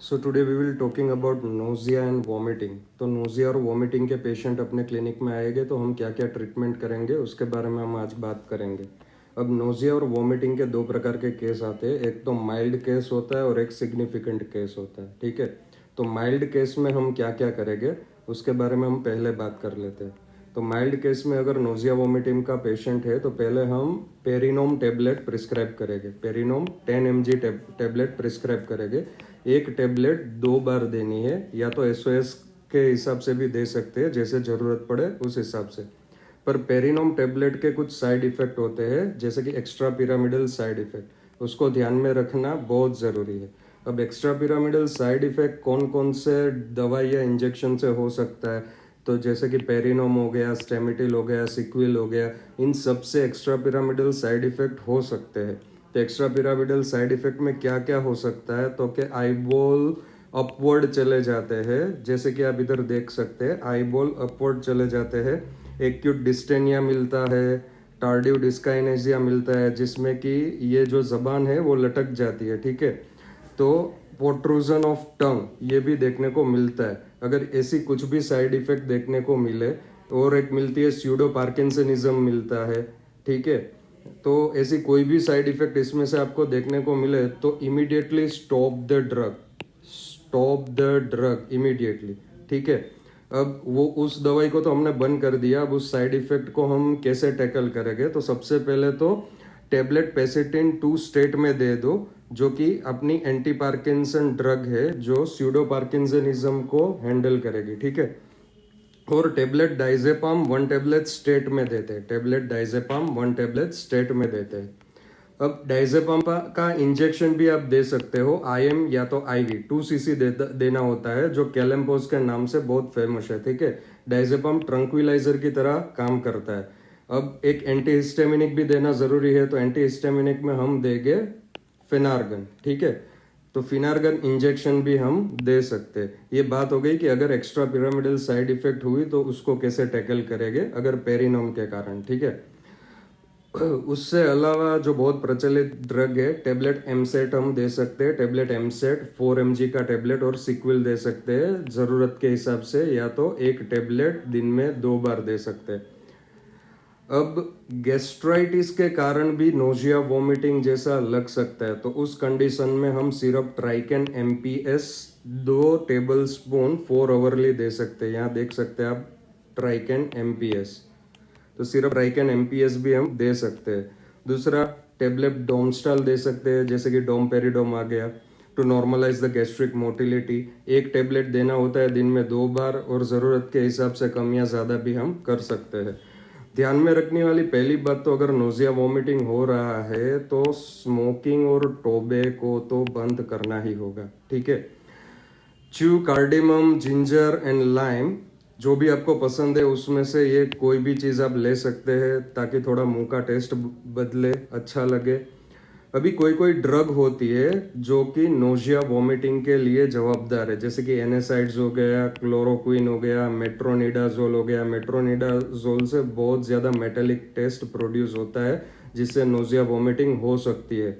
So today we will talking about nausea and vomiting. तो nausea और vomiting के patient अपने क्लिनिक में आएंगे तो हम क्या क्या ट्रीटमेंट करेंगे उसके बारे में हम आज बात करेंगे। अब नोज़िया और वॉमिटिंग के दो प्रकार के केस आते हैं, एक तो माइल्ड केस होता है और एक सिग्निफिकेंट केस होता है। ठीक है, तो माइल्ड केस में हम क्या क्या करेंगे उसके बारे में हम पहले बात कर लेते हैं। तो माइल्ड केस में अगर नोज़िया वॉमिटिंग का पेशेंट है तो पहले हम पेरिनोम टेबलेट प्रिस्क्राइब करेंगे। पेरिनोम 10 mg टेबलेट प्रिस्क्राइब करेंगे। एक टेबलेट 2 बार देनी है, या तो एसओएस के हिसाब से भी दे सकते हैं, जैसे ज़रूरत पड़े उस हिसाब से। पर पेरिनोम टेबलेट के कुछ साइड इफ़ेक्ट होते हैं, जैसे कि एक्स्ट्रा पिरामिडल साइड इफ़ेक्ट, उसको ध्यान में रखना बहुत ज़रूरी है। अब एक्स्ट्रा पिरामिडल साइड इफ़ेक्ट कौन कौन से दवाई या इंजेक्शन से हो सकता है, तो जैसे कि पेरिनोम हो गया, स्टेमिटिल हो गया, सिक्विल हो गया, इन सब से एक्स्ट्रा पिरामिडल साइड इफ़ेक्ट हो सकते हैं। तो एक्स्ट्रा पिरामिडल साइड इफ़ेक्ट में क्या क्या हो सकता है, तो कि आईबॉल अपवर्ड चले जाते हैं, जैसे कि आप इधर देख सकते हैं आईबॉल अपवर्ड चले जाते हैं। एक्यूट डिस्टेनिया मिलता है, टार्डिव डिस्काइनेसिया मिलता है, जिसमें कि ये जो जबान है वो लटक जाती है। ठीक है, तो प्रोट्रूजन ऑफ टंग ये भी देखने को मिलता है। अगर ऐसी कुछ भी साइड इफेक्ट देखने को मिले, और एक मिलती है स्यूडो पार्किंसनिज्म मिलता है। ठीक है, तो ऐसी कोई भी साइड इफेक्ट इसमें से आपको देखने को मिले तो immediately stop the drug, stop the drug immediately. ठीक है, अब वो उस दवाई को तो हमने बंद कर दिया, अब उस साइड इफेक्ट को हम कैसे टैकल करेंगे। तो सबसे पहले तो टेबलेट पेसिटिन 2 स्टेट में दे दो, जो कि अपनी एंटी पार्किंसन ड्रग है जो स्यूडो पार्किंसनिज्म को हैंडल करेगी। ठीक है, और टेबलेट डाइजेपाम 1 टेबलेट स्टेट में देते हैं। टेबलेट डाइजेपाम 1 टेबलेट स्टेट में देते हैं। अब डाइजेपाम का इंजेक्शन भी आप दे सकते हो, आईएम या तो आईवी 2 cc देना होता है, जो कैलेम्पोज के नाम से बहुत फेमस है। ठीक है, डाइजेपाम ट्रंक्विलाइजर की तरह काम करता है। अब एक एंटी हिस्टामिनिक भी देना जरूरी है, तो एंटी हिस्टामिनिक में हम देंगे फिनार्गन। ठीक है, तो फिनार्गन इंजेक्शन भी हम दे सकते हैं। ये बात हो गई कि अगर एक्स्ट्रा पिरामिडल साइड इफेक्ट हुई तो उसको कैसे टैकल करेंगे अगर पेरिनोम के कारण। ठीक है, उससे अलावा जो बहुत प्रचलित ड्रग है टेबलेट एमसेट हम दे सकते हैं। टेबलेट एमसेट 4 mg का टेबलेट और सिक्विल दे सकते हैं ज़रूरत के हिसाब से, या तो एक टेबलेट दिन में 2 बार दे सकते हैं। अब गैस्ट्राइटिस के कारण भी नोजिया वॉमिटिंग जैसा लग सकता है, तो उस कंडीशन में हम syrup Tricaine MPS 2 tablespoon 4 hourly दे सकते हैं। यहाँ देख सकते हैं आप ट्राइकेन एमपीएस, तो सिरप ट्राइकेन एमपीएस भी हम दे सकते हैं। दूसरा टेबलेट डोमस्टाल दे सकते हैं, जैसे कि डोमपेरिडोम आ गया, to normalize the gastric motility. एक टेबलेट देना होता है दिन में 2 बार, और ज़रूरत के हिसाब से कम या ज़्यादा भी हम कर सकते हैं। ध्यान में रखने वाली पहली बात, तो अगर नोजिया वॉमिटिंग हो रहा है तो स्मोकिंग और टोबैको तो बंद करना ही होगा। ठीक है, chew cardamom, ginger and lime, जो भी आपको पसंद है उसमें से ये कोई भी चीज़ आप ले सकते हैं, ताकि थोड़ा मुंह का टेस्ट बदले, अच्छा लगे। अभी कोई कोई ड्रग होती है जो कि नोजिया वॉमिटिंग के लिए जवाबदार है, जैसे कि एनेसाइड्स हो गया, क्लोरोक्विन हो गया, मेट्रोनिडाजोल हो गया। मेट्रोनिडाजोल से बहुत ज़्यादा मेटेलिक टेस्ट प्रोड्यूस होता है, जिससे नोजिया वॉमिटिंग हो सकती है।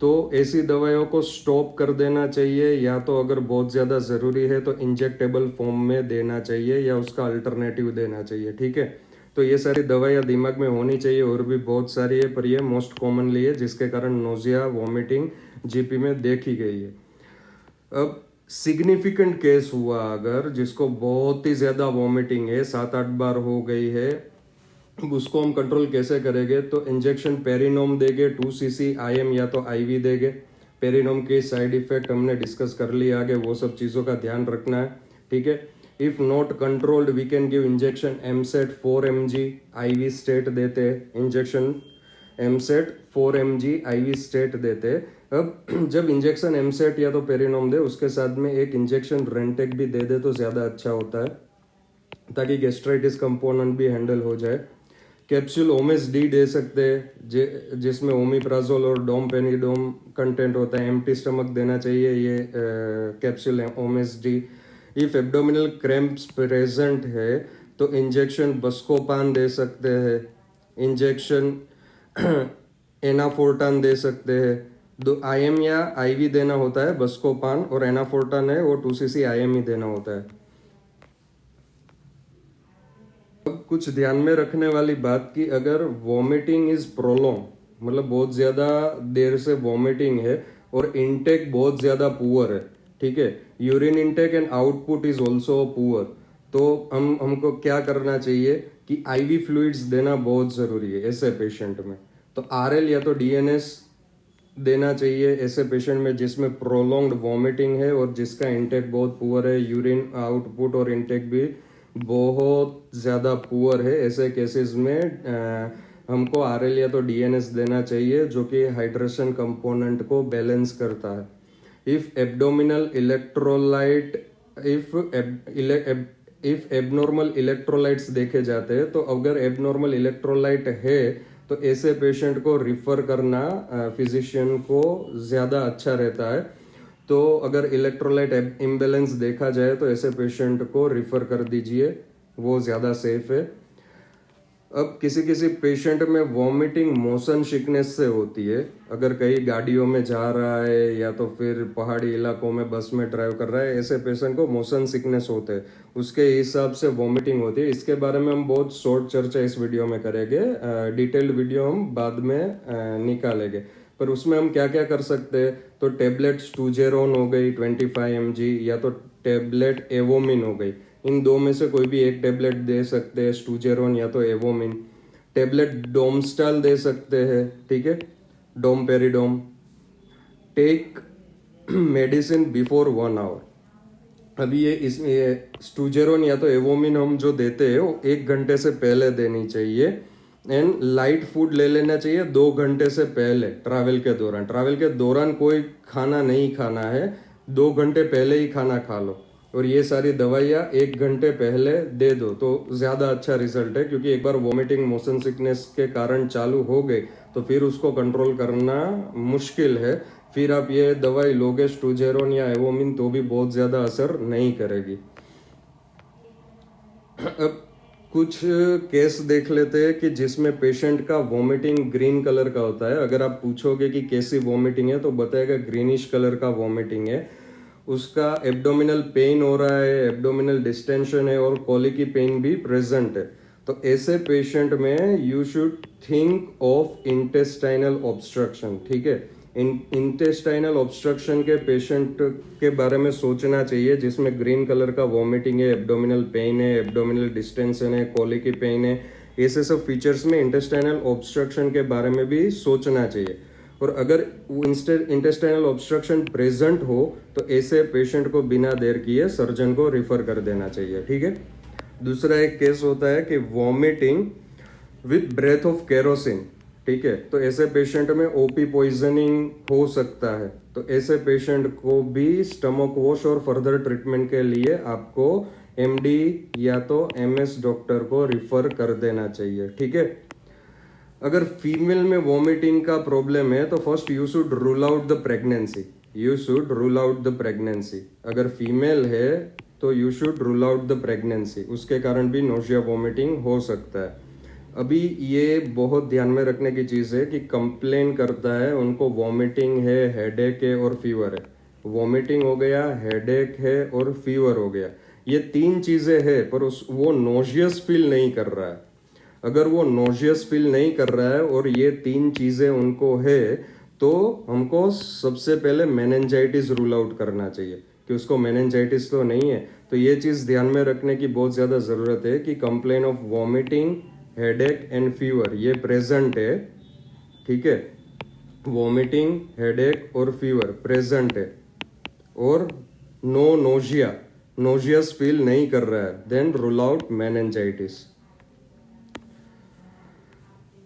तो ऐसी दवाइयों को स्टॉप कर देना चाहिए, या तो अगर बहुत ज़्यादा ज़रूरी है तो इंजेक्टेबल फॉर्म में देना चाहिए, या उसका अल्टरनेटिव देना चाहिए। ठीक है, तो ये सारी दवाइयाँ दिमाग में होनी चाहिए, और भी बहुत सारी है, पर ये मोस्ट कॉमनली है जिसके कारण नोजिया वॉमिटिंग जीपी में देखी गई है। अब सिग्निफिकेंट केस हुआ अगर, जिसको बहुत ही ज़्यादा वॉमिटिंग है, 7-8 बार हो गई है, उसको हम कंट्रोल कैसे करेंगे। तो इंजेक्शन पेरिनोम देंगे 2 cc, आईएम या तो आईवी देंगे। पेरिनोम के साइड इफेक्ट हमने डिस्कस कर लिया आगे, वो सब चीज़ों का ध्यान रखना है। ठीक है, if not controlled we can give injection Emset 4 mg IV stat देते हैं। Injection Emset 4 mg IV stat देते हैं। अब जब इंजेक्शन एमसेट या तो पेरिनोम दे, उसके साथ में एक इंजेक्शन रेंटेक भी दे दे तो ज़्यादा अच्छा होता है, ताकि गैस्ट्राइटिस कंपोनेंट भी हैंडल हो जाए। कैप्सूल ओमेस डी दे सकते हैं, जिसमें ओमिप्राजोल और डोमपेनिडोम कंटेंट होता है। एम्प्टी स्टमक देना चाहिए ये capsule Omez D. If abdominal cramps present है तो इंजेक्शन बस्कोपान दे सकते हैं, इंजेक्शन एनाफोर्टान दे सकते हैं, दो IM या IV देना होता है, बस्कोपान, और एनाफोर्टान है वो 2cc IM ही देना होता है। अब कुछ ध्यान में रखने वाली बात कि अगर वॉमिटिंग इज प्रोलॉन्ग, मतलब बहुत ज़्यादा देर से वॉमिटिंग है और इनटेक बहुत ज़्यादा पुअर है, ठीक है, urine intake and output is also poor, तो हमको क्या करना चाहिए कि IV फ्लूइड्स देना बहुत ज़रूरी है ऐसे पेशेंट में। तो RL या तो DNS देना चाहिए ऐसे पेशेंट में जिसमें प्रोलॉन्ग्ड वॉमिटिंग है और जिसका इनटेक बहुत पुअर है, यूरिन आउटपुट और इनटेक भी बहुत ज़्यादा पुअर है। ऐसे केसेस में हमको RL या तो DNS देना चाहिए, जो कि हाइड्रेशन कंपोनेंट को बैलेंस करता है। If abdominal electrolyte if abnormal electrolytes देखे जाते हैं, तो अगर एबनॉर्मल इलेक्ट्रोलाइट है तो ऐसे पेशेंट को रिफर करना फिजिशियन को ज़्यादा अच्छा रहता है। तो अगर इलेक्ट्रोलाइट इम्बेलेंस देखा जाए तो ऐसे पेशेंट को रिफर कर दीजिए, वो ज़्यादा सेफ है। अब किसी किसी पेशेंट में वॉमिटिंग मोशन सिकनेस से होती है, अगर कहीं गाड़ियों में जा रहा है या तो फिर पहाड़ी इलाकों में बस में ड्राइव कर रहा है, ऐसे पेशेंट को मोशन सिकनेस होते हैं, उसके हिसाब से वॉमिटिंग होती है। इसके बारे में हम बहुत शॉर्ट चर्चा इस वीडियो में करेंगे, डिटेल्ड वीडियो हम बाद में निकालेंगे। पर उसमें हम क्या क्या कर सकते हैं, तो टेबलेट स्टूजेरोन हो गई 25 mg, या तो टेबलेट एवोमिन हो गई, इन दो में से कोई भी एक टेबलेट दे सकते हैं, स्टूजेरोन या तो एवोमिन। टेबलेट डोमस्टाल दे सकते हैं, ठीक है, domperidone. Take medicine before 1 hour. अभी ये स्टूजेरोन या तो एवोमिन हम जो देते हैं वो 1 घंटे से पहले देनी चाहिए, एंड लाइट फूड ले लेना चाहिए 2 घंटे से पहले। ट्रैवल के दौरान कोई खाना नहीं खाना है, 2 घंटे पहले ही खाना खा लो, और ये सारी दवाइयाँ 1 घंटे पहले दे दो तो ज़्यादा अच्छा रिजल्ट है। क्योंकि एक बार वॉमिटिंग मोशन सिकनेस के कारण चालू हो गई तो फिर उसको कंट्रोल करना मुश्किल है। फिर आप ये दवाई लोगे स्टूजेरोन या एवोमिन तो भी बहुत ज़्यादा असर नहीं करेगी। अब कुछ केस देख लेते हैं कि जिसमें पेशेंट का वॉमिटिंग ग्रीन कलर का होता है। अगर आप पूछोगे कि कैसी वॉमिटिंग है तो बताएगा ग्रीनिश कलर का वॉमिटिंग है। उसका एब्डोमिनल पेन हो रहा है, एब्डोमिनल डिस्टेंशन है और कॉलिकी पेन भी प्रेजेंट है। तो ऐसे पेशेंट में you should think of intestinal obstruction, ठीक है। इंटेस्टाइनल ऑब्स्ट्रक्शन के पेशेंट के बारे में सोचना चाहिए जिसमें ग्रीन कलर का वॉमिटिंग है, एब्डोमिनल पेन है, एब्डोमिनल डिस्टेंशन है, कॉलिकी पेन है। ऐसे सब फीचर्स में इंटेस्टाइनल ऑब्स्ट्रक्शन के बारे में भी सोचना चाहिए। और अगर इंटेस्टाइनल ऑब्स्ट्रक्शन प्रेजेंट हो तो ऐसे पेशेंट को बिना देर किए सर्जन को रिफर कर देना चाहिए, ठीक है। दूसरा एक केस होता है कि vomiting with breath of kerosene, ठीक है। तो ऐसे पेशेंट में ओपी पॉइजनिंग हो सकता है, तो ऐसे पेशेंट को भी स्टमक वॉश और फर्दर ट्रीटमेंट के लिए आपको MD या तो MS डॉक्टर को रिफर कर देना चाहिए, ठीक है। अगर फीमेल में वॉमिटिंग का प्रॉब्लम है तो first you should rule out the pregnancy. अगर फीमेल है तो you should rule out the pregnancy, उसके कारण भी नोशिया वॉमिटिंग हो सकता है। अभी ये बहुत ध्यान में रखने की चीज़ है कि कंप्लेन करता है उनको वॉमिटिंग है, हेडेक है और फीवर है। वॉमिटिंग हो गया, हेडेक है और फीवर हो गया, ये 3 चीज़ें हैं, पर वो नोशियस फील नहीं कर रहा है। अगर वो नोशियस फील नहीं कर रहा है और ये 3 चीज़ें उनको है तो हमको सबसे पहले मेनिंजाइटिस रूल आउट करना चाहिए कि उसको मेनिंजाइटिस तो नहीं है। तो ये चीज़ ध्यान में रखने की बहुत ज़्यादा ज़रूरत है कि complain of vomiting, headache and fever ये प्रेजेंट है, ठीक है। वॉमिटिंग, हेडेक और फीवर प्रेजेंट है और नो नोशियस फील नहीं कर रहा है, देन रूल आउट मेनिंजाइटिस।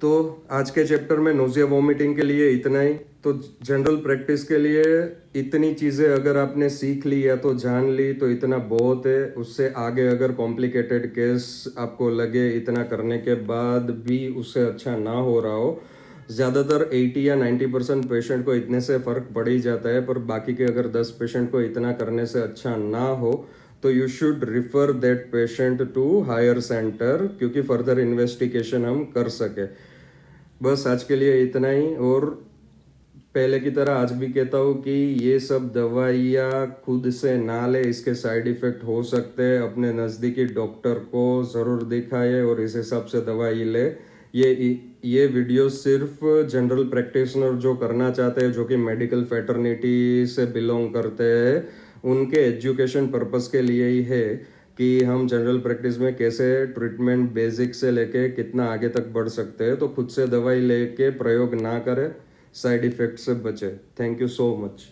तो आज के चैप्टर में नोजिया वॉमिटिंग के लिए इतना ही। तो जनरल प्रैक्टिस के लिए इतनी चीज़ें अगर आपने सीख ली या तो जान ली तो इतना बहुत है। उससे आगे अगर कॉम्प्लिकेटेड केस आपको लगे इतना करने के बाद भी उससे अच्छा ना हो रहा हो, ज़्यादातर 80 या 90% पेशेंट को इतने से फ़र्क पड़ ही जाता है, पर बाकी के अगर 10 पेशेंट को इतना करने से अच्छा ना हो तो you should refer that patient to higher centre, क्योंकि फर्दर इन्वेस्टिगेशन हम कर सके। बस आज के लिए इतना ही। और पहले की तरह आज भी कहता हूँ कि ये सब दवाइयाँ खुद से ना ले, इसके साइड इफेक्ट हो सकते हैं। अपने नज़दीकी डॉक्टर को ज़रूर दिखाए और इस हिसाब से दवाई ले। ये वीडियो सिर्फ जनरल प्रैक्टिशनर जो करना चाहते हैं, जो कि मेडिकल फैटर्निटी से बिलोंग करते हैं, उनके एजुकेशन पर्पस के लिए ही है कि हम जनरल प्रैक्टिस में कैसे ट्रीटमेंट बेसिक से लेके कितना आगे तक बढ़ सकते हैं। तो खुद से दवाई लेके प्रयोग ना करें, साइड इफेक्ट से बचे। Thank you so much.